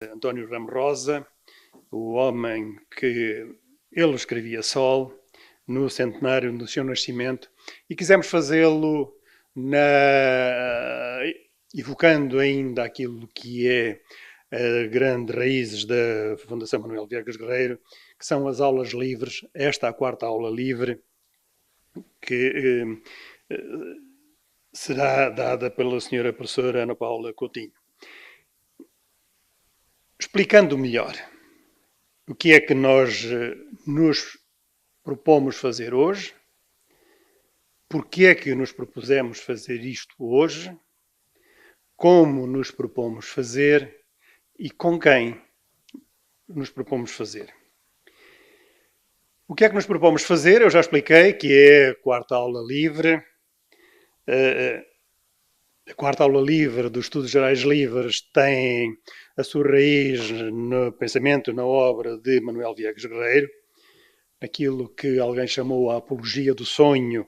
António Ramos Rosa, o homem que ele escrevia Sol, no centenário do seu nascimento, e quisemos fazê-lo evocando ainda aquilo que é a grande raízes da Fundação Manuel Viegas Guerreiro, que são as aulas livres, esta é a quarta aula livre, que será dada pela senhora professora Ana Paula Coutinho. Explicando melhor o que é que nós nos propomos fazer hoje, porque é que nos propusemos fazer isto hoje, como nos propomos fazer e com quem nos propomos fazer. O que é que nos propomos fazer? Eu já expliquei que é a quarta aula livre. A quarta aula livre dos Estudos Gerais Livres tem a sua raiz no pensamento, na obra de Manuel Viegas Guerreiro, aquilo que alguém chamou a apologia do sonho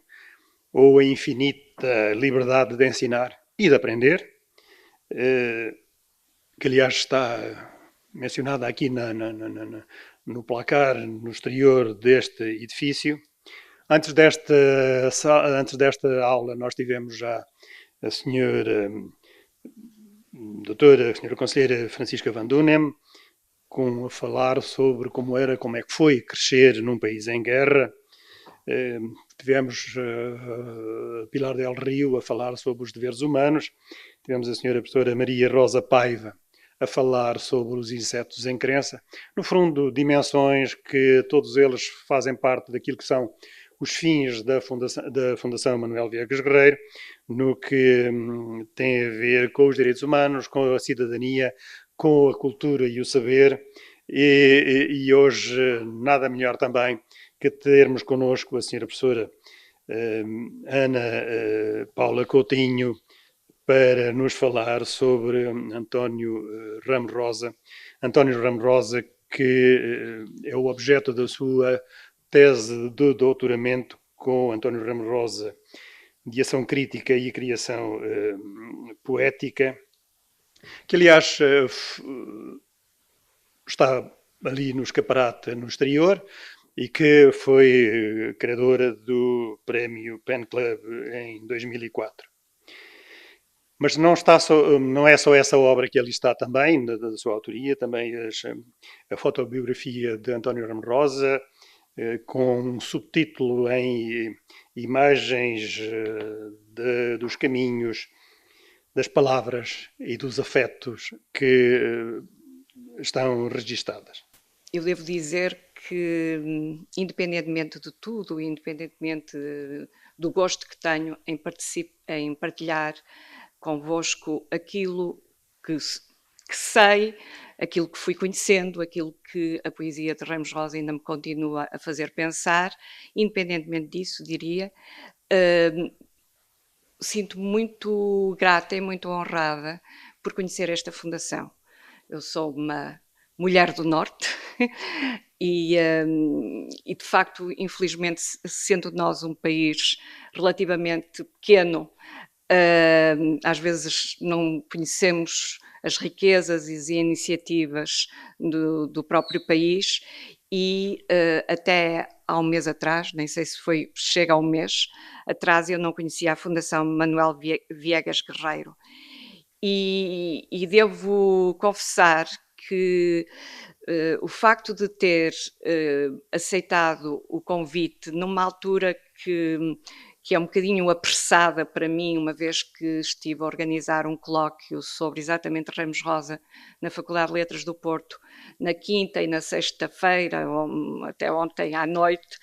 ou a infinita liberdade de ensinar e de aprender, que aliás está mencionada aqui no placar, no exterior deste edifício. Antes desta aula nós tivemos já a senhora doutora, a senhora conselheira Francisca Van Dunem, a falar sobre como é que foi crescer num país em guerra. Tivemos Pilar del Rio a falar sobre os deveres humanos, tivemos a senhora professora Maria Rosa Paiva a falar sobre os insetos em crença. No fundo, dimensões que todos eles fazem parte daquilo que são os fins da Fundação Manuel Viegas Guerreiro, no que tem a ver com os direitos humanos, com a cidadania, com a cultura e o saber. E hoje, nada melhor também que termos connosco a senhora professora Ana Paula Coutinho para nos falar sobre António Ramos Rosa. António Ramos Rosa, que é o objeto da sua tese de doutoramento com António Ramos Rosa, de ação crítica e criação poética, que aliás está ali no escaparate no exterior e que foi criadora do prémio Pen Club em 2004. Mas não é só essa obra que ali está também, da sua autoria, também a fotobiografia de António Ramos Rosa, com um subtítulo em imagens dos caminhos, das palavras e dos afetos que estão registadas. Eu devo dizer que, independentemente de tudo, independentemente do gosto que tenho em partilhar convosco aquilo que sei, aquilo que fui conhecendo, aquilo que a poesia de Ramos Rosa ainda me continua a fazer pensar, independentemente disso, diria, sinto-me muito grata e muito honrada por conhecer esta fundação. Eu sou uma mulher do Norte e de facto, infelizmente, sendo nós um país relativamente pequeno, às vezes não conhecemos as riquezas e as iniciativas do próprio país e até há um mês atrás, nem sei se chega a um mês atrás, eu não conhecia a Fundação Manuel Viegas Guerreiro. E devo confessar que o facto de ter aceitado o convite numa altura que é um bocadinho apressada para mim, uma vez que estive a organizar um colóquio sobre exatamente Ramos Rosa na Faculdade de Letras do Porto, na quinta e na sexta-feira, até ontem à noite,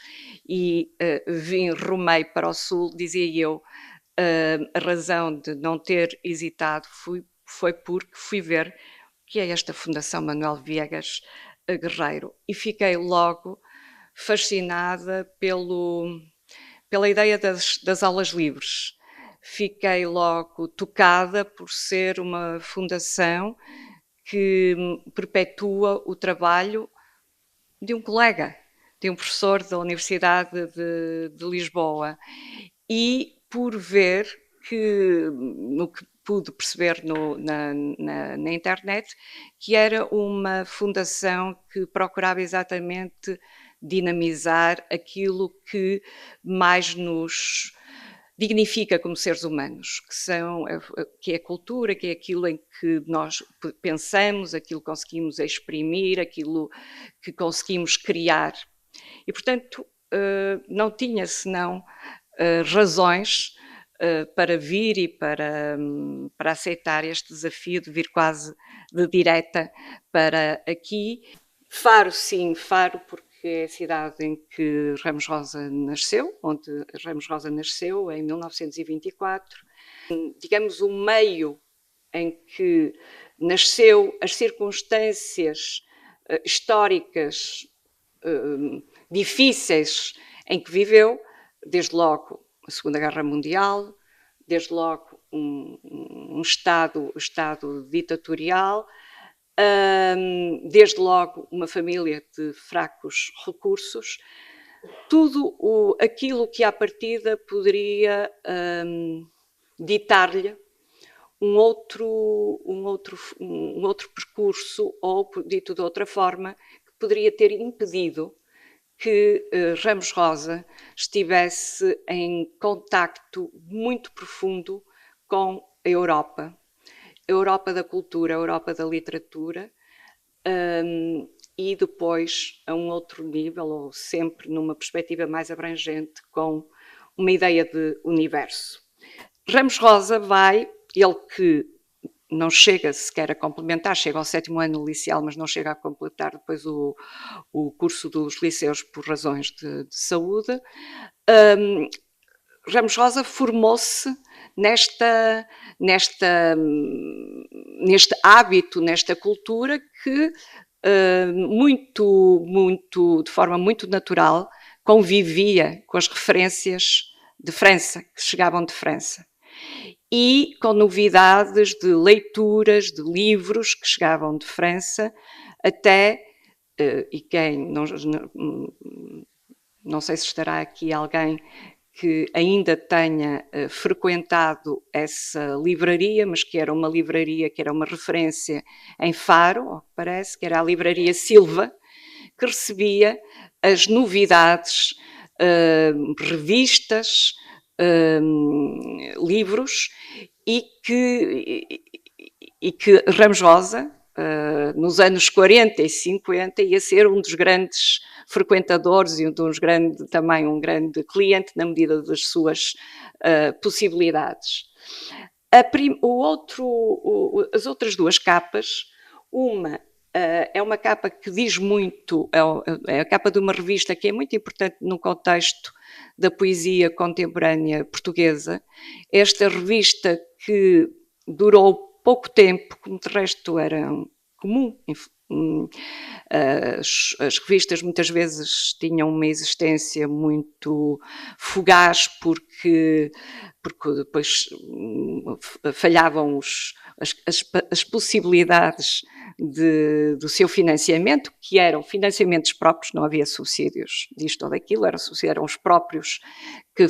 e rumei para o sul, dizia eu, a razão de não ter hesitado foi porque fui ver o que é esta Fundação Manuel Viegas Guerreiro e fiquei logo fascinada pela ideia das aulas livres. Fiquei logo tocada por ser uma fundação que perpetua o trabalho de um colega, de um professor da Universidade de Lisboa, e por ver no que pude perceber na internet, que era uma fundação que procurava exatamente dinamizar aquilo que mais nos dignifica como seres humanos, que é a cultura, que é aquilo em que nós pensamos, aquilo que conseguimos exprimir, aquilo que conseguimos criar. E, portanto, não tinha senão razões para vir e para aceitar este desafio de vir quase de direta para aqui. Faro, sim, Faro, porque é a cidade em que Ramos Rosa nasceu, onde Ramos Rosa nasceu em 1924. Digamos, o meio em que nasceu, as circunstâncias históricas difíceis em que viveu, desde logo a Segunda Guerra Mundial, desde logo um Estado ditatorial, desde logo uma família de fracos recursos, tudo aquilo que à partida poderia ditar-lhe um outro percurso, ou, dito de outra forma, que poderia ter impedido que Ramos Rosa estivesse em contacto muito profundo com a Europa da cultura, a Europa da literatura, e depois a um outro nível, ou sempre numa perspectiva mais abrangente, com uma ideia de universo. Ramos Rosa ele que não chega sequer a complementar, chega ao 7º ano liceal, mas não chega a completar depois o curso dos liceus por razões de saúde. Ramos Rosa formou-se neste hábito, nesta cultura que de forma muito natural, convivia com as referências de França, que chegavam de França. E com novidades de leituras, de livros que chegavam de França, até, e quem, não sei se estará aqui alguém que ainda tenha frequentado essa livraria, mas que era uma livraria, que era uma referência em Faro, ao que parece, que era a Livraria Silva, que recebia as novidades, revistas, livros, e que Ramos Rosa, nos anos 40 e 50, ia ser um dos grandes frequentadores e também um grande cliente na medida das suas possibilidades. As outras duas capas, uma é uma capa que diz muito, é a capa de uma revista que é muito importante no contexto da poesia contemporânea portuguesa. Esta revista que durou pouco tempo, como de resto era comum. As revistas muitas vezes tinham uma existência muito fugaz porque depois falhavam as possibilidades do seu financiamento, que eram financiamentos próprios, não havia subsídios disto ou daquilo, eram os próprios que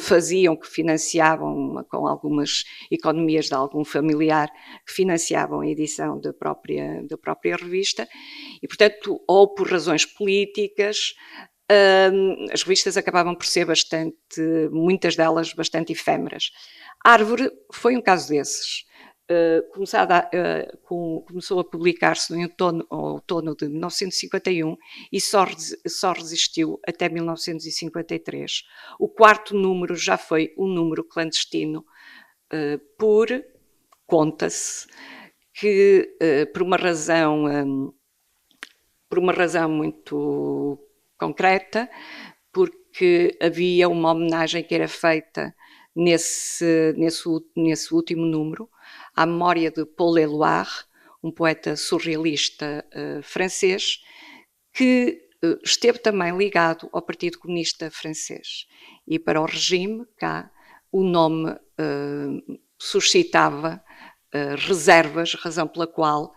financiavam com algumas economias de algum familiar, que financiavam a edição da própria revista, e portanto, ou por razões políticas, as revistas acabavam por ser muitas delas bastante efêmeras. Árvore foi um caso desses. Começou a publicar-se no outono de 1951 e só resistiu até 1953. O 4º número já foi um número clandestino, conta-se que por uma razão muito concreta, porque havia uma homenagem que era feita nesse último número à memória de Paul Éluard, um poeta surrealista francês, que esteve também ligado ao Partido Comunista Francês. E para o regime, cá, o nome suscitava reservas, razão pela qual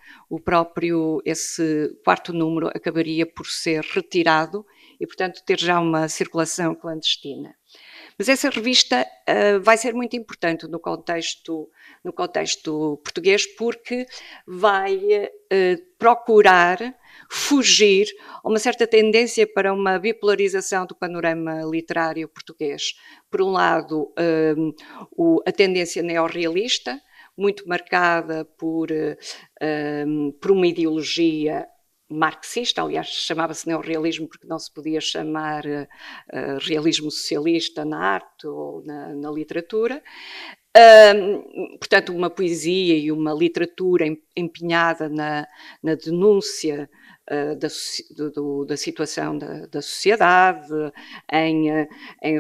esse 4º número acabaria por ser retirado e, portanto, ter já uma circulação clandestina. Mas essa revista vai ser muito importante no contexto português, porque vai procurar fugir a uma certa tendência para uma bipolarização do panorama literário português. Por um lado, a tendência neorrealista, muito marcada por uma ideologia marxista, aliás, chamava-se neorrealismo porque não se podia chamar realismo socialista na arte ou na literatura. Portanto, uma poesia e uma literatura empenhada na denúncia da situação da sociedade, em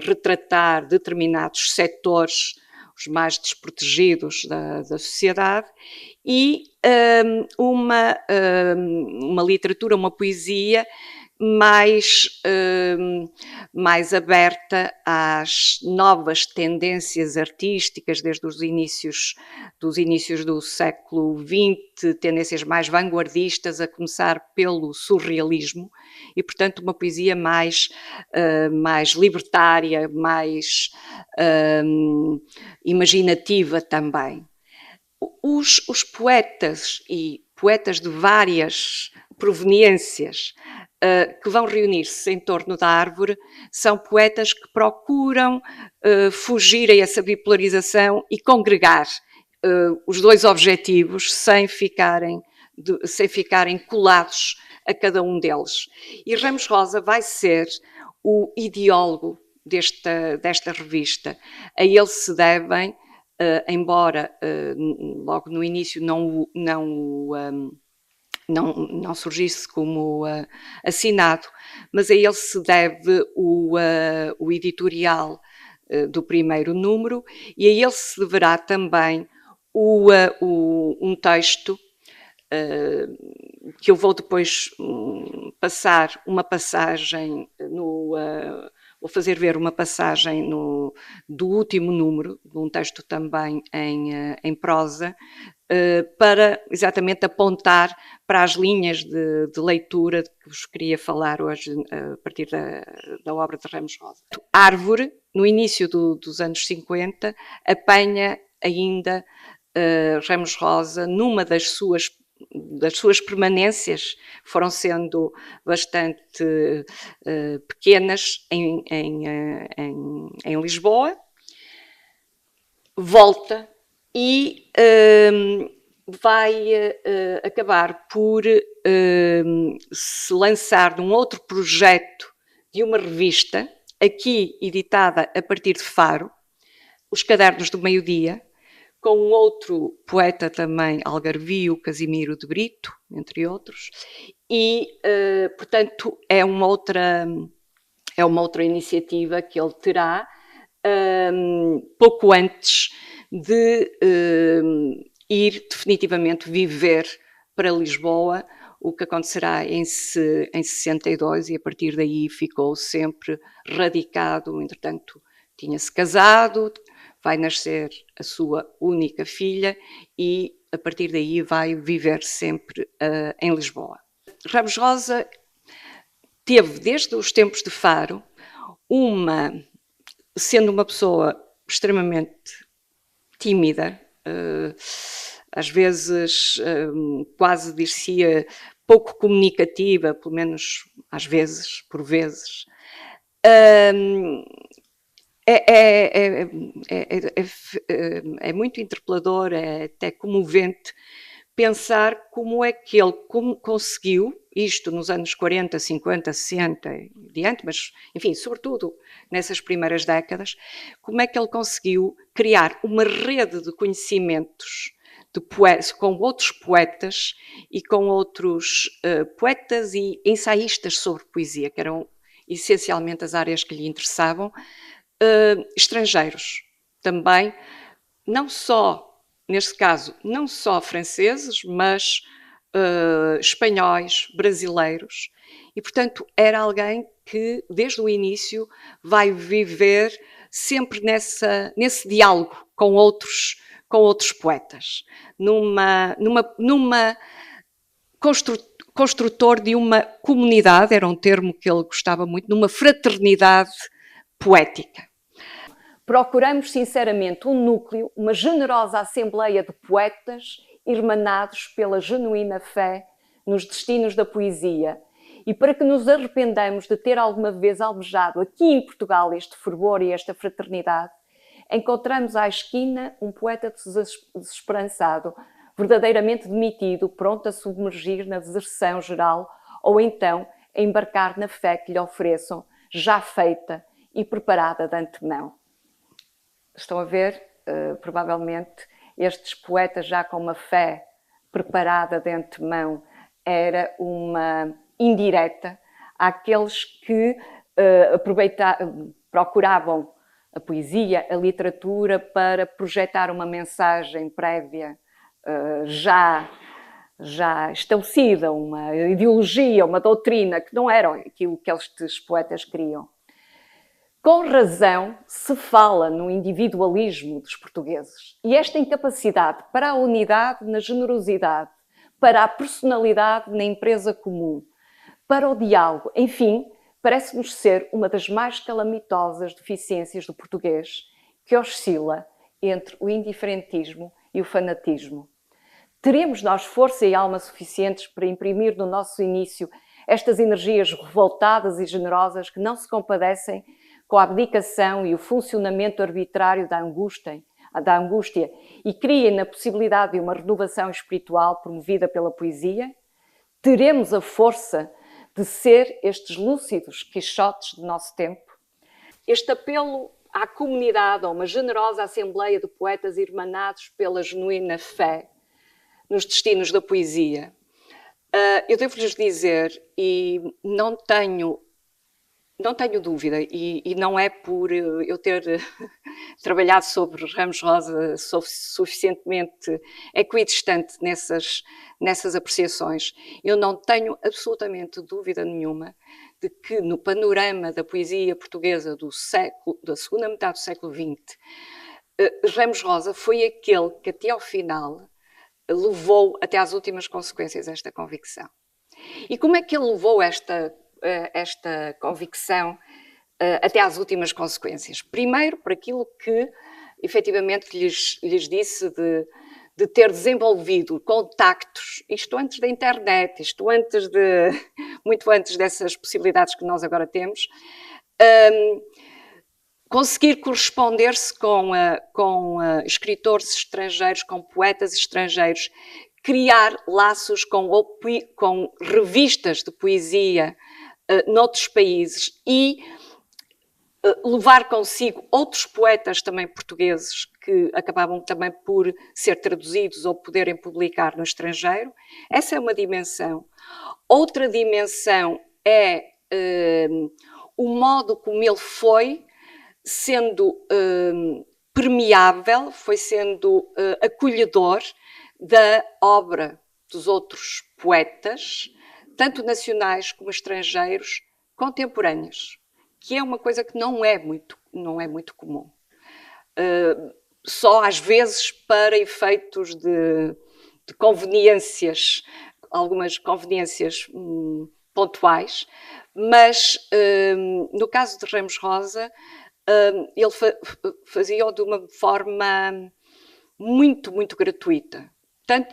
retratar determinados setores, os mais desprotegidos da sociedade, e uma literatura, uma poesia mais aberta às novas tendências artísticas desde os inícios do século XX, tendências mais vanguardistas, a começar pelo surrealismo, e, portanto, uma poesia mais libertária, mais imaginativa também. Os poetas e poetas de várias proveniências que vão reunir-se em torno da árvore são poetas que procuram fugir a essa bipolarização e congregar os dois objetivos sem ficarem colados a cada um deles. E Ramos Rosa vai ser o ideólogo desta revista. A ele se devem, embora logo no início não surgisse como assinado, mas a ele se deve o editorial do primeiro número, e a ele se deverá também um texto que eu vou depois passar uma passagem vou fazer ver uma passagem do último número, de um texto também em prosa, para exatamente apontar para as linhas de leitura de que vos queria falar hoje, a partir da obra de Ramos Rosa. Árvore, no início dos anos 50, apanha ainda Ramos Rosa numa das suas permanências, foram sendo bastante pequenas em Lisboa, volta e vai acabar por se lançar num outro projeto de uma revista, aqui editada a partir de Faro, Os Cadernos do Meio-Dia, com um outro poeta também algarvio, Casimiro de Brito, entre outros, e, portanto, é uma outra iniciativa que ele terá pouco antes de ir definitivamente viver para Lisboa, o que acontecerá em 62, e a partir daí ficou sempre radicado. Entretanto, tinha-se casado, vai nascer a sua única filha e, a partir daí, vai viver sempre em Lisboa. Ramos Rosa teve, desde os tempos de Faro, sendo uma pessoa extremamente tímida, às vezes quase dir-se-ia pouco comunicativa, pelo menos às vezes, por vezes, é muito interpelador, é até comovente pensar como é que ele conseguiu, isto nos anos 40, 50, 60 e diante, mas, enfim, sobretudo nessas primeiras décadas, como é que ele conseguiu criar uma rede de conhecimentos com outros poetas e com outros poetas e ensaístas sobre poesia, que eram essencialmente as áreas que lhe interessavam, estrangeiros também, não só, neste caso, não só franceses, mas espanhóis, brasileiros, e, portanto, era alguém que, desde o início, vai viver sempre nesse diálogo com outros poetas, construtor de uma comunidade, era um termo que ele gostava muito, numa fraternidade poética. procuramos sinceramente um núcleo, uma generosa assembleia de poetas irmanados pela genuína fé nos destinos da poesia. E para que nos arrependamos de ter alguma vez almejado aqui em Portugal este fervor e esta fraternidade, encontramos à esquina um poeta desesperançado, verdadeiramente demitido, pronto a submergir na deserção geral ou então a embarcar na fé que lhe ofereçam, já feita e preparada de antemão. Estão a ver, provavelmente, estes poetas já com uma fé preparada de antemão era uma indireta àqueles que procuravam a poesia, a literatura para projetar uma mensagem prévia já estabelecida, uma ideologia, uma doutrina, que não era aquilo que estes poetas queriam. Com razão se fala no individualismo dos portugueses e esta incapacidade para a unidade na generosidade, para a personalidade na empresa comum, para o diálogo, enfim, parece-nos ser uma das mais calamitosas deficiências do português, que oscila entre o indiferentismo e o fanatismo. Teremos nós força e alma suficientes para imprimir no nosso início estas energias revoltadas e generosas que não se compadecem com a abdicação e o funcionamento arbitrário da angústia e criem na possibilidade de uma renovação espiritual promovida pela poesia? Teremos a força de ser estes lúcidos quixotes do nosso tempo? Este apelo à comunidade, a uma generosa assembleia de poetas irmanados pela genuína fé nos destinos da poesia. Eu devo-lhes dizer, e não tenho dúvida, e não é por eu ter trabalhado sobre Ramos Rosa suficientemente equidistante nessas apreciações, eu não tenho absolutamente dúvida nenhuma de que no panorama da poesia portuguesa da segunda metade do século XX, Ramos Rosa foi aquele que até ao final levou até às últimas consequências esta convicção. E como é que ele levou esta convicção até às últimas consequências? Primeiro, por aquilo que efetivamente lhes disse de ter desenvolvido contactos, isto antes da internet, isto muito antes dessas possibilidades que nós agora temos, conseguir corresponder-se com escritores estrangeiros, com poetas estrangeiros, criar laços com revistas de poesia noutros países e levar consigo outros poetas também portugueses que acabavam também por ser traduzidos ou poderem publicar no estrangeiro. Essa é uma dimensão. Outra dimensão é o modo como ele foi sendo permeável, foi sendo acolhedor da obra dos outros poetas, tanto nacionais como estrangeiros, contemporâneos, que é uma coisa que não é muito comum. Só às vezes para efeitos de conveniências, algumas conveniências pontuais, mas no caso de Ramos Rosa, ele fazia-o de uma forma muito, muito gratuita.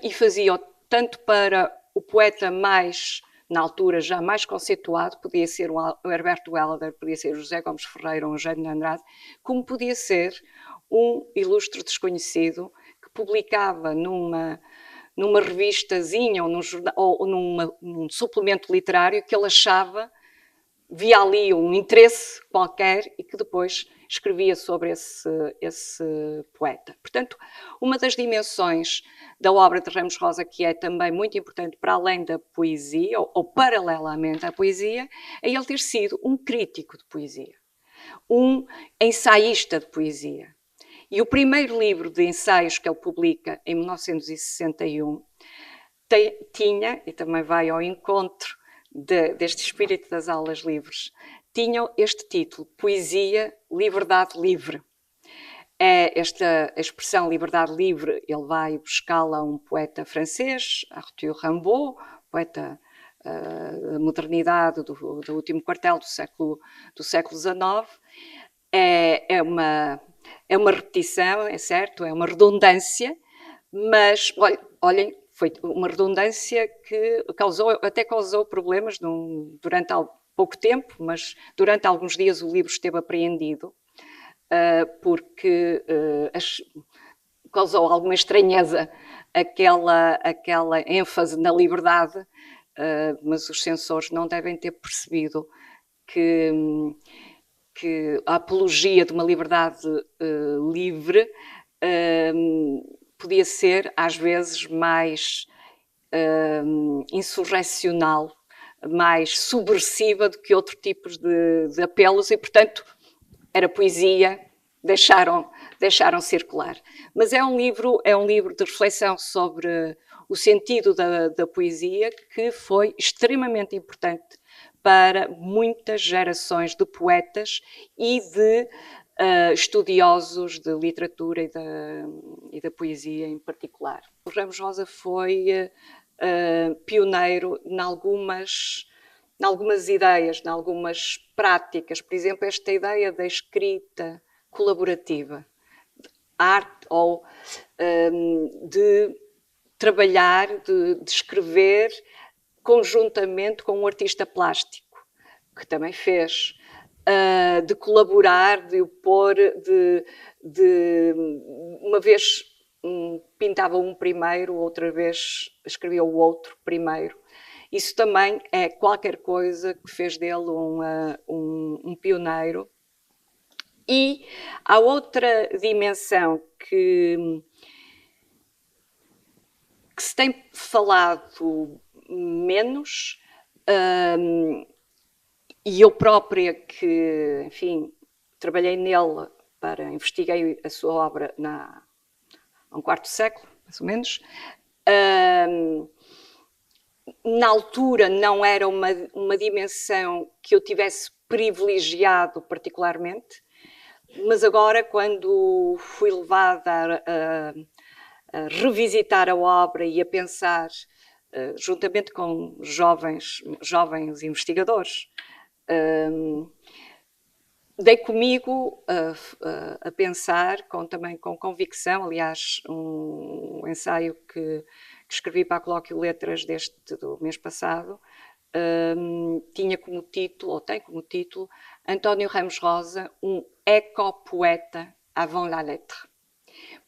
E fazia-o tanto para o poeta mais, na altura, já mais conceituado, podia ser o Herberto Helder, podia ser o José Gomes Ferreira ou o Eugênio de Andrade, como podia ser um ilustre desconhecido que publicava numa revistazinha ou num suplemento literário que ele achava, via ali um interesse qualquer e que depois escrevia sobre esse poeta. Portanto, uma das dimensões da obra de Ramos Rosa que é também muito importante para além da poesia, ou paralelamente à poesia, é ele ter sido um crítico de poesia, um ensaísta de poesia. E o primeiro livro de ensaios que ele publica, em 1961, tinha, e também vai ao encontro deste espírito das aulas livres, tinham este título, Poesia, Liberdade Livre. Esta expressão liberdade livre, ele vai buscá-la a um poeta francês, Arthur Rimbaud, poeta da modernidade, do último quartel do século XIX. É uma É uma repetição, é certo, é uma redundância, mas olhem, foi uma redundância que até causou problemas durante pouco tempo, mas durante alguns dias o livro esteve apreendido, porque causou alguma estranheza aquela ênfase na liberdade, mas os censores não devem ter percebido que a apologia de uma liberdade livre podia ser, às vezes, mais insurrecional, mais subversiva do que outro tipo de apelos e, portanto, era poesia, deixaram circular. Mas é um livro de reflexão sobre o sentido da poesia que foi extremamente importante para muitas gerações de poetas e de estudiosos de literatura e da poesia em particular. O Ramos Rosa foi pioneiro em algumas ideias, em algumas práticas. Por exemplo, esta ideia da escrita colaborativa, arte ou de trabalhar, de escrever conjuntamente com um artista plástico, que também fez, de colaborar, de opor, uma vez pintava um primeiro, outra vez escrevia o outro primeiro. Isso também é qualquer coisa que fez dele um pioneiro. E há outra dimensão que se tem falado menos, e eu própria que, enfim, trabalhei nele investiguei a sua obra há um quarto século, mais ou menos. Na altura não era uma dimensão que eu tivesse privilegiado particularmente, mas agora, quando fui levada a revisitar a obra e a pensar, juntamente com jovens investigadores, dei comigo a pensar, também com convicção. Aliás, um ensaio que escrevi para a Colóquio Letras do mês passado, tinha como título, ou tem como título, António Ramos Rosa, um ecopoeta avant la lettre.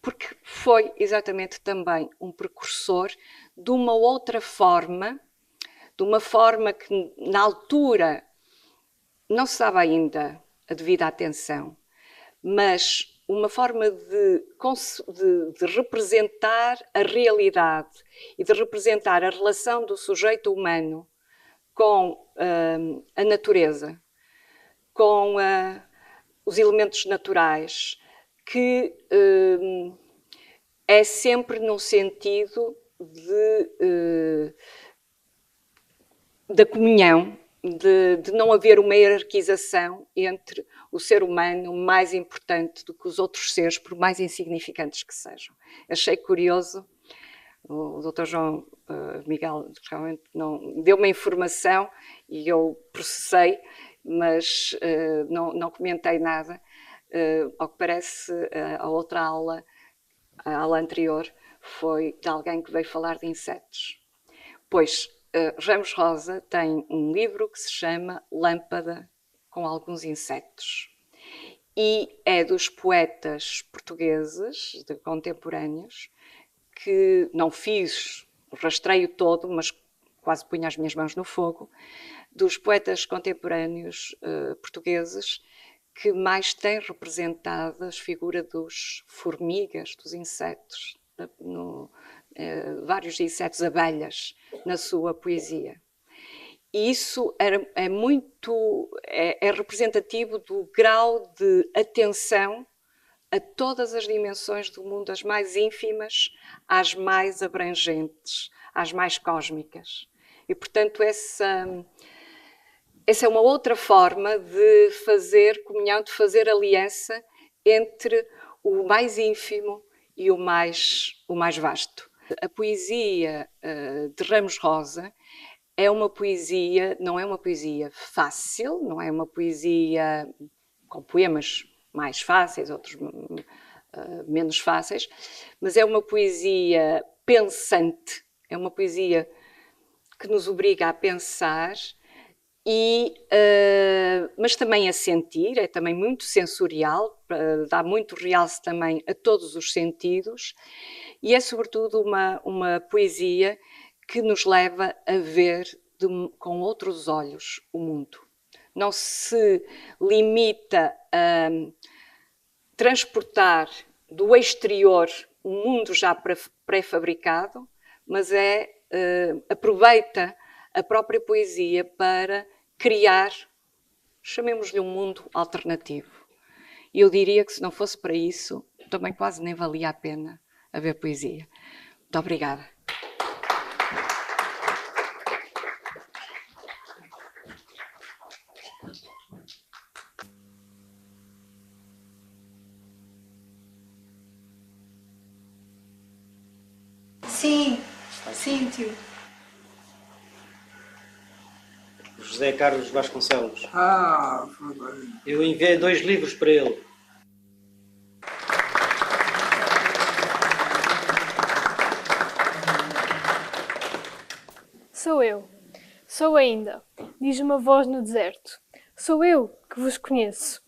Porque foi exatamente também um precursor de uma outra forma, de uma forma que na altura não se dava ainda a devida atenção, mas uma forma de representar a realidade e de representar a relação do sujeito humano com a natureza, com os elementos naturais, que é sempre num sentido da comunhão, de não haver uma hierarquização entre o ser humano mais importante do que os outros seres, por mais insignificantes que sejam. Achei curioso, o Dr. João Miguel realmente não deu uma informação e eu processei, mas não comentei nada. Ao que parece, a outra aula, a aula anterior, foi de alguém que veio falar de insetos. Pois, Ramos Rosa tem um livro que se chama Lâmpada com alguns insetos. E é dos poetas portugueses, contemporâneos, que não fiz o rastreio todo, mas quase punha as minhas mãos no fogo, dos poetas contemporâneos portugueses que mais tem representado a figura dos formigas, dos insetos, vários insetos, abelhas, na sua poesia. E isso é representativo do grau de atenção a todas as dimensões do mundo, das mais ínfimas às mais abrangentes, às mais cósmicas. E, portanto, essa é uma outra forma de fazer comunhão, de fazer aliança entre o mais ínfimo e o mais vasto. A poesia de Ramos Rosa não é uma poesia fácil, não é uma poesia com poemas mais fáceis, outros menos fáceis, mas é uma poesia pensante, é uma poesia que nos obriga a pensar, mas também a sentir, é também muito sensorial, dá muito realce também a todos os sentidos, e é sobretudo uma poesia que nos leva a ver com outros olhos o mundo. Não se limita a transportar do exterior um mundo já pré-fabricado, mas aproveita a própria poesia para criar, chamemos-lhe um mundo alternativo. E eu diria que se não fosse para isso, também quase nem valia a pena haver poesia. Muito obrigada. Sim, sim, tio. José Carlos Vasconcelos. Foi bem. Eu enviei 2 livros para ele. Sou eu. Sou ainda, diz uma voz no deserto. Sou eu que vos conheço.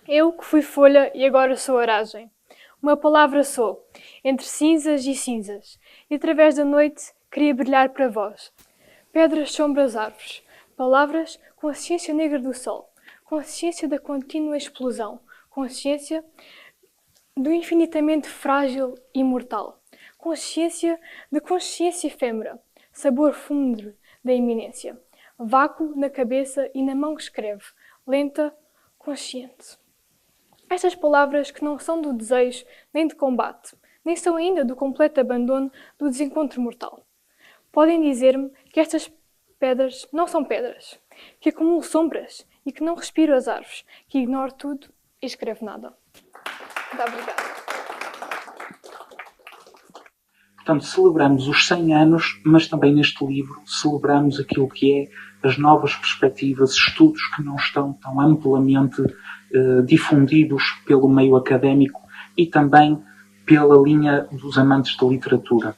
Eu que fui folha e agora sou aragem. Uma palavra sou, entre cinzas e cinzas, e através da noite queria brilhar para vós. Pedras, sombras, árvores. Palavras, consciência negra do sol. Consciência da contínua explosão. Consciência do infinitamente frágil e mortal. Consciência de consciência efêmera. Sabor fúnebre da iminência. Vácuo na cabeça e na mão que escreve. Lenta, consciente. Estas palavras que não são do desejo nem de combate, nem são ainda do completo abandono do desencontro mortal. Podem dizer-me que estas pedras não são pedras, que acumulo sombras e que não respiro as árvores, que ignoro tudo e escrevo nada. Muito obrigada. Portanto, celebramos os 100 anos, mas também neste livro celebramos aquilo que é as novas perspectivas, estudos que não estão tão amplamente difundidos pelo meio académico e também pela linha dos amantes da literatura.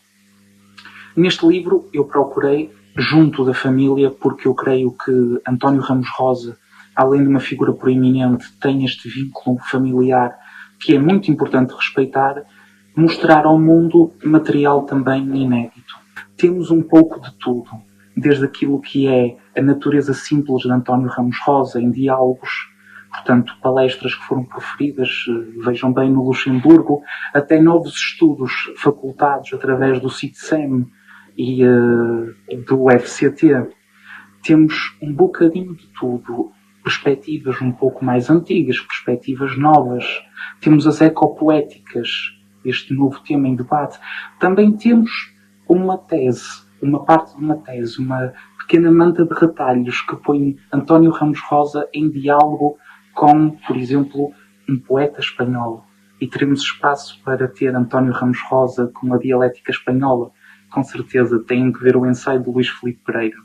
Neste livro eu procurei, junto da família, porque eu creio que António Ramos Rosa, além de uma figura proeminente, tem este vínculo familiar que é muito importante respeitar, mostrar ao mundo material também inédito. Temos um pouco de tudo, desde aquilo que é a natureza simples de António Ramos Rosa em diálogos, portanto, palestras que foram proferidas, vejam bem, no Luxemburgo, até novos estudos facultados através do CITSEM e do FCT. Temos um bocadinho de tudo, perspectivas um pouco mais antigas, perspectivas novas. Temos as ecopoéticas, este novo tema em debate. Também temos uma tese, uma parte de uma tese, uma pequena manta de retalhos que põe António Ramos Rosa em diálogo com, por exemplo, um poeta espanhol. E teremos espaço para ter António Ramos Rosa com a dialética espanhola. Com certeza têm que ver o ensaio de Luís Filipe Pereira.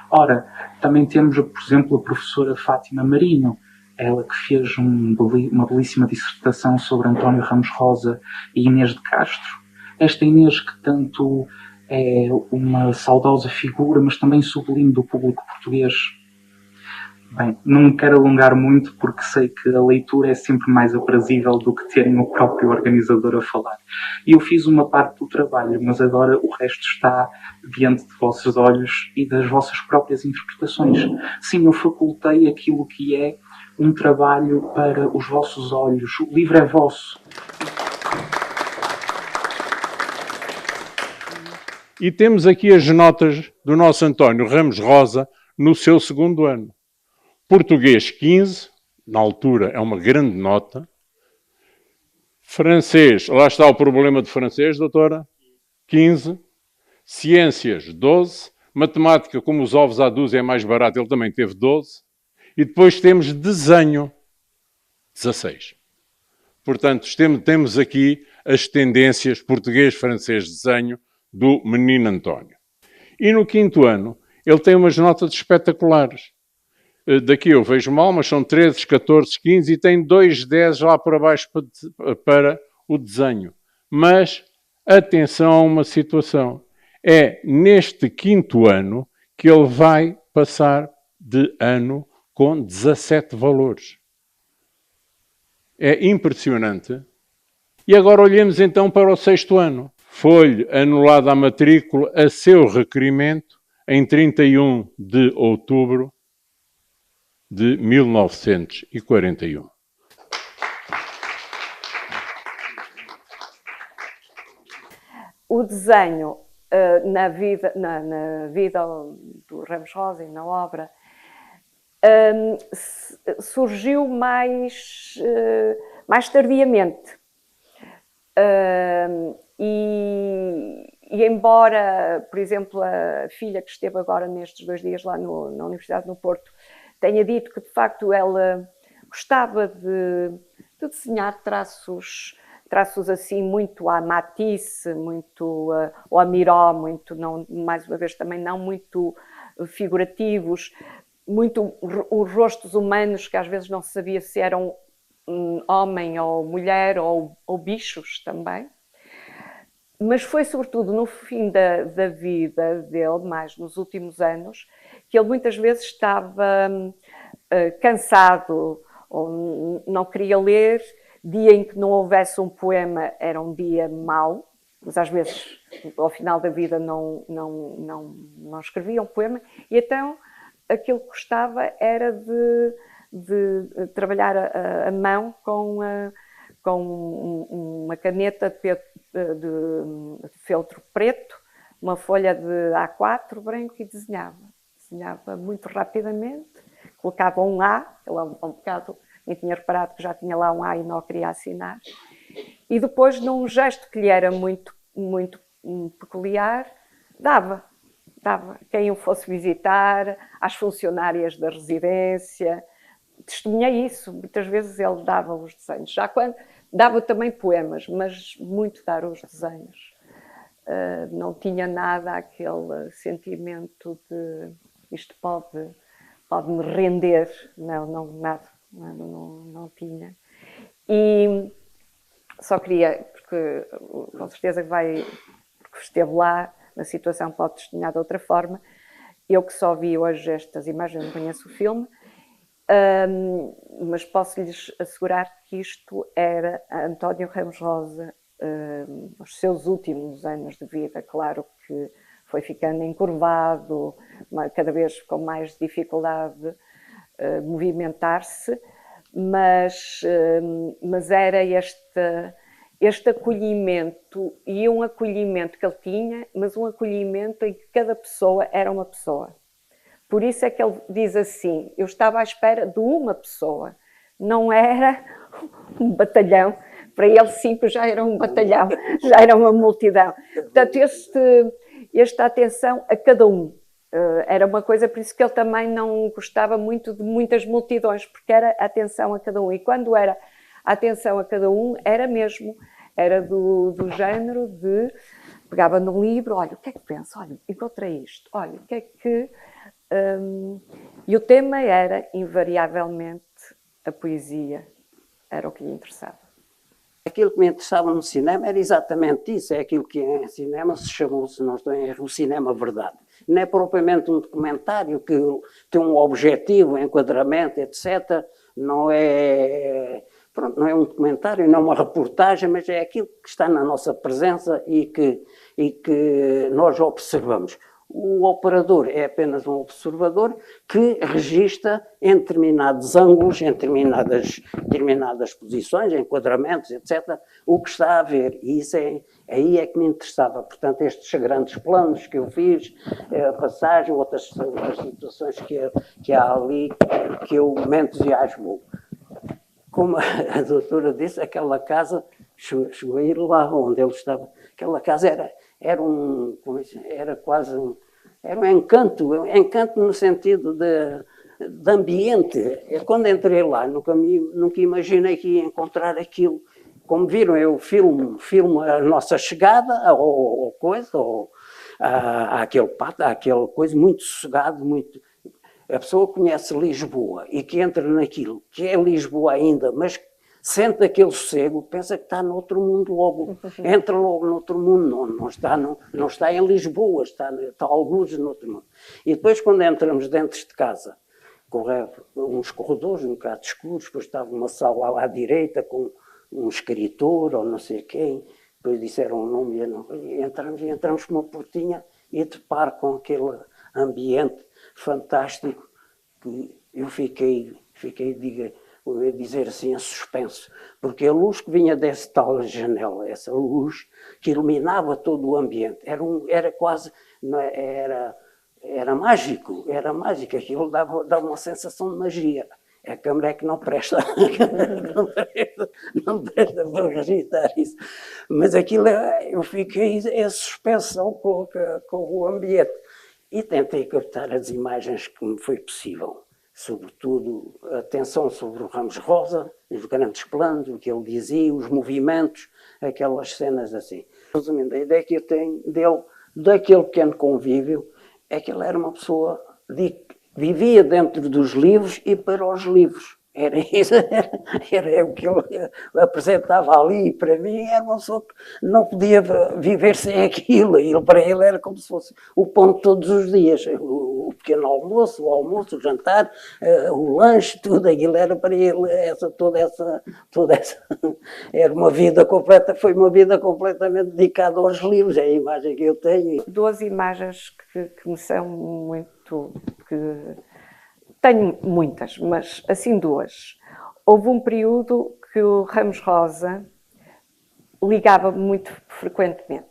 Ora, também temos, por exemplo, a professora Fátima Marinho, ela que fez uma belíssima dissertação sobre António Ramos Rosa e Inês de Castro. Esta Inês que tanto é uma saudosa figura, mas também sublime do público português. Bem, não me quero alongar muito porque sei que a leitura é sempre mais aprazível do que terem o próprio organizador a falar. E eu fiz uma parte do trabalho, mas agora o resto está diante de vossos olhos e das vossas próprias interpretações. Sim, eu facultei aquilo que é um trabalho para os vossos olhos. O livro é vosso. E temos aqui as notas do nosso António Ramos Rosa no seu segundo ano. Português 15, na altura é uma grande nota. Francês, lá está o problema de francês, doutora, 15. Ciências, 12. Matemática, como os ovos à dúzia é mais barato, ele também teve 12. E depois temos desenho, 16. Portanto, temos aqui as tendências português, francês, desenho do menino António. E no quinto ano, ele tem umas notas espetaculares. Daqui eu vejo mal, mas são 13, 14, 15 e tem 2 10 lá para baixo para o desenho. Mas atenção a uma situação. É neste 5º ano que ele vai passar de ano com 17 valores. É impressionante. E agora olhemos então para o 6º ano. Foi-lhe anulada a matrícula a seu requerimento em 31 de outubro de 1941. O desenho na vida do Ramos Rosa e na obra surgiu mais tardiamente. E embora, por exemplo, a filha que esteve agora nestes 2 dias lá na Universidade no Porto tenha dito que, de facto, ela gostava de desenhar traços assim muito à Matisse, muito ou a Miró, muito, não, mais uma vez também não muito figurativos, muito os rostos humanos que às vezes não se sabia se eram homem ou mulher ou bichos também. Mas foi sobretudo no fim da vida dele, mais nos últimos anos, que ele muitas vezes estava cansado ou não queria ler. Dia em que não houvesse um poema era um dia mau, mas às vezes ao final da vida não escrevia um poema, e então aquilo que gostava era de trabalhar a mão com uma caneta de feltro preto, uma folha de A4 branco e desenhava muito rapidamente, colocava um A, ele há um bocado nem tinha reparado que já tinha lá um A e não queria assinar. E depois, num gesto que lhe era muito, muito peculiar, dava. Quem o fosse visitar, às funcionárias da residência. Testemunhei isso. Muitas vezes ele dava os desenhos. Já quando dava também poemas, mas muito dar os desenhos. Não tinha nada aquele sentimento de isto pode me render. Não, nada. Não tinha. E só queria, porque com certeza porque esteve lá, na situação pode testemunhar de outra forma. Eu que só vi hoje estas imagens, não conheço o filme, mas posso-lhes assegurar que isto era António Ramos Rosa, os seus últimos anos de vida. Claro que foi ficando encurvado, cada vez com mais dificuldade movimentar-se, mas era este acolhimento, e um acolhimento que ele tinha, mas um acolhimento em que cada pessoa era uma pessoa. Por isso é que ele diz assim, eu estava à espera de uma pessoa, não era um batalhão, para ele 5 já era um batalhão, já era uma multidão. Portanto, esta atenção a cada um. Era uma coisa, por isso que ele também não gostava muito de muitas multidões, porque era atenção a cada um. E quando era atenção a cada um, era do género de, pegava num livro, olha, o que é que pensa? Olha, encontrei isto. Olha, o que é que... E o tema era, invariavelmente, a poesia. Era o que lhe interessava. Aquilo que me interessava no cinema era exatamente isso, é aquilo que em cinema se chamou, se não estou em erro, o cinema verdade. Não é propriamente um documentário que tem um objetivo, um enquadramento, etc. Não é um documentário, não é uma reportagem, mas é aquilo que está na nossa presença e que nós observamos. O operador é apenas um observador que registra em determinados ângulos, em determinadas posições, enquadramentos, etc., o que está a ver. E isso aí é que me interessava. Portanto, estes grandes planos que eu fiz, a passagem, outras situações que há ali, que eu me entusiasmo. Como a doutora disse, aquela casa, chegou a ir lá onde ele estava, aquela casa era quase era um encanto no sentido de ambiente. Quando entrei lá, nunca imaginei que ia encontrar aquilo. Como viram, eu filmo a nossa chegada àquele pátio, àquela coisa, muito sossegado, muito... a pessoa conhece Lisboa e que entra naquilo que é Lisboa ainda, mas sente aquele sossego, pensa que está noutro mundo logo, entra logo noutro mundo, não está em Lisboa, está alguns noutro mundo. E depois quando entramos dentro de casa, uns corredores um bocado escuros, depois estava uma sala lá à direita com um escritor ou não sei quem, depois disseram o nome e entramos por uma portinha e deparo com aquele ambiente fantástico que eu fiquei dizer assim, em suspenso, porque a luz que vinha dessa tal janela, essa luz que iluminava todo o ambiente, era quase, era mágico, aquilo dava uma sensação de magia. A câmara é que não presta, não presta para registrar isso. Mas aquilo, eu fiquei em suspensão com o ambiente. E tentei captar as imagens que me foi possível. Sobretudo, a atenção sobre o Ramos Rosa, os grandes planos, o que ele dizia, os movimentos, aquelas cenas assim. Resumindo, a ideia que eu tenho dele, daquele pequeno convívio, é que ele era uma pessoa que vivia dentro dos livros e para os livros. Era isso, era o que ele apresentava ali, e para mim era uma pessoa que não podia viver sem aquilo, e para ele era como se fosse o pão de todos os dias, o pequeno almoço, o jantar, o lanche, tudo aquilo era para ele, toda essa era uma vida completa, foi uma vida completamente dedicada aos livros, é a imagem que eu tenho. Duas imagens que me são muito... Tenho muitas, mas assim duas. Houve um período que o Ramos Rosa ligava muito frequentemente.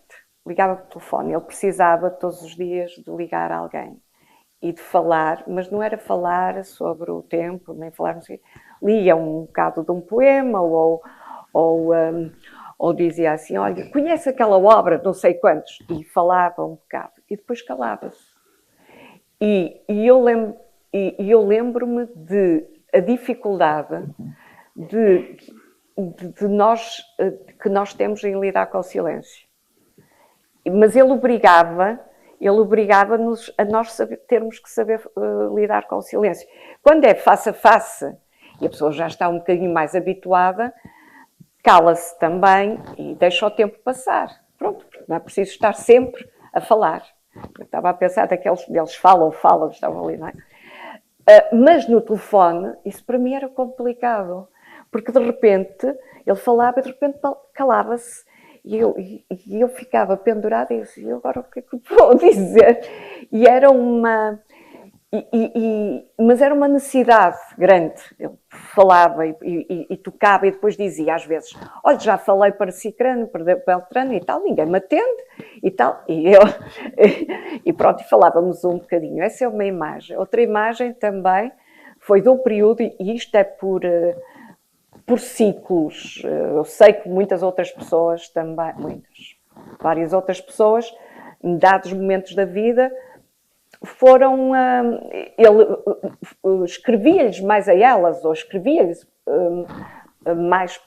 Ligava por telefone. Ele precisava todos os dias de ligar a alguém e de falar, mas não era falar sobre o tempo, nem falar... Lia um bocado de um poema ou dizia assim, olha, conhece aquela obra, não sei quantos, e falava um bocado. E depois calava-se. E eu lembro-me de a dificuldade que nós temos em lidar com o silêncio. Mas ele obrigava-nos a nós termos que saber lidar com o silêncio. Quando é face a face e a pessoa já está um bocadinho mais habituada, cala-se também e deixa o tempo passar. Pronto, não é preciso estar sempre a falar. Eu estava a pensar daqueles deles falam, estavam ali, não é? Mas no telefone, isso para mim era complicado, porque de repente ele falava e de repente calava-se e eu ficava pendurada e eu dizia, agora o que é que vou dizer? E era mas era uma necessidade grande. Ele falava e tocava e depois dizia às vezes, olha, já falei para Cicrano, para Beltrano e tal, ninguém me atende e tal. E pronto, e falávamos um bocadinho. Essa é uma imagem. Outra imagem também foi de um período, e isto é por ciclos. Eu sei que muitas outras pessoas também, várias outras pessoas, em dados momentos da vida, ele escrevia-lhes mais a elas, ou escrevia-lhes mais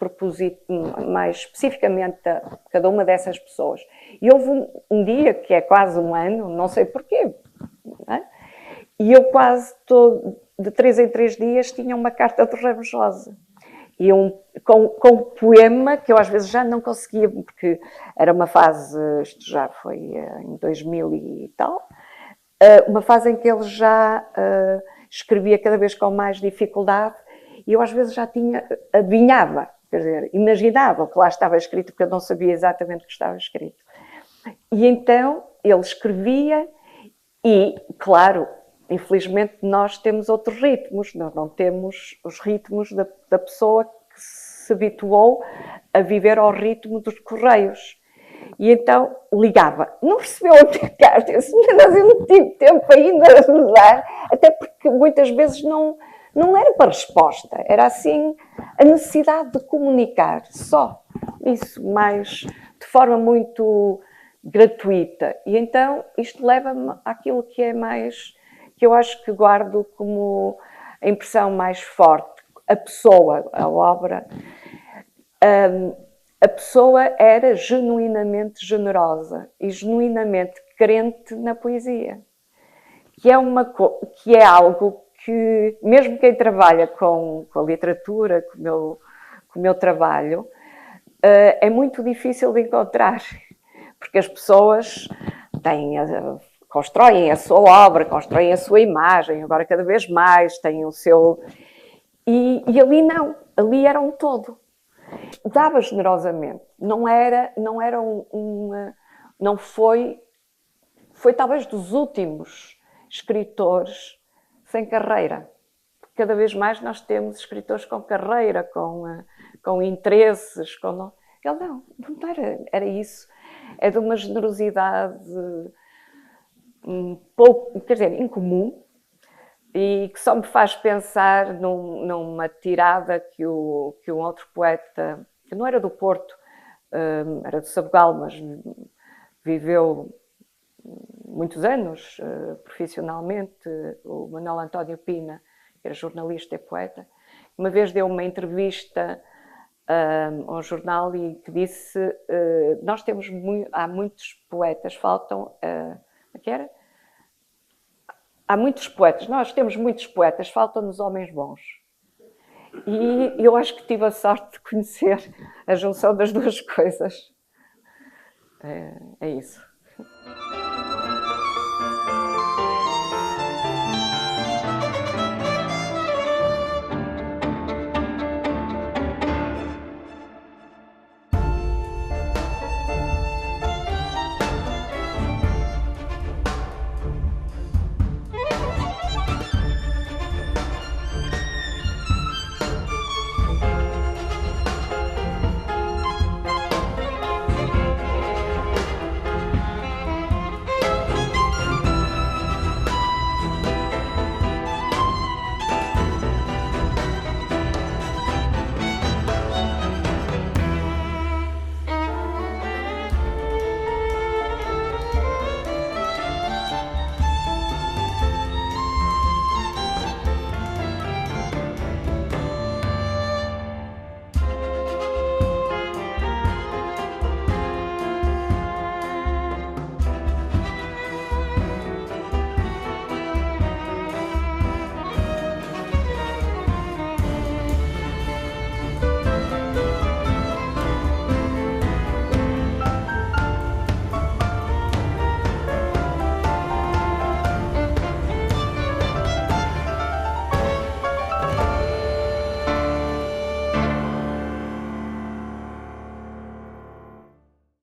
especificamente a cada uma dessas pessoas. E houve um dia, que é quase um ano, não sei porquê, não é? E eu quase de 3 em 3 dias tinha uma carta do Ramos Rosa. E com um poema que eu às vezes já não conseguia, porque era uma fase, isto já foi em 2000 e tal, uma fase em que ele já escrevia cada vez com mais dificuldade e eu às vezes já adivinhava, quer dizer, imaginava o que lá estava escrito, porque eu não sabia exatamente o que estava escrito. E então ele escrevia e, claro, infelizmente nós temos outros ritmos, nós não temos os ritmos da pessoa que se habituou a viver ao ritmo dos correios. E então ligava, não recebeu a minha carta, eu disse, mas eu não tive tempo ainda de mudar, até porque muitas vezes não era para resposta, era assim a necessidade de comunicar, só isso, mas de forma muito gratuita. E então isto leva-me àquilo que é mais, que eu acho que guardo como a impressão mais forte, a pessoa, a obra. A pessoa era genuinamente generosa e genuinamente crente na poesia, que é algo que, mesmo quem trabalha com a literatura, com o meu trabalho, é muito difícil de encontrar, porque as pessoas constroem a sua obra, constroem a sua imagem, agora cada vez mais têm o seu... E ali não, ali era um todo. Dava generosamente, foi talvez dos últimos escritores sem carreira. Cada vez mais nós temos escritores com carreira, com interesses, Ele não era isso. É de uma generosidade pouco, quer dizer, incomum, e que só me faz pensar numa tirada que um outro poeta, que não era do Porto, era de Sabugal, mas viveu muitos anos profissionalmente, o Manuel António Pina, que era jornalista e poeta, uma vez deu uma entrevista a um jornal e que disse há muitos poetas, há muitos poetas, nós temos muitos poetas, faltam-nos homens bons. E eu acho que tive a sorte de conhecer a junção das duas coisas. É isso.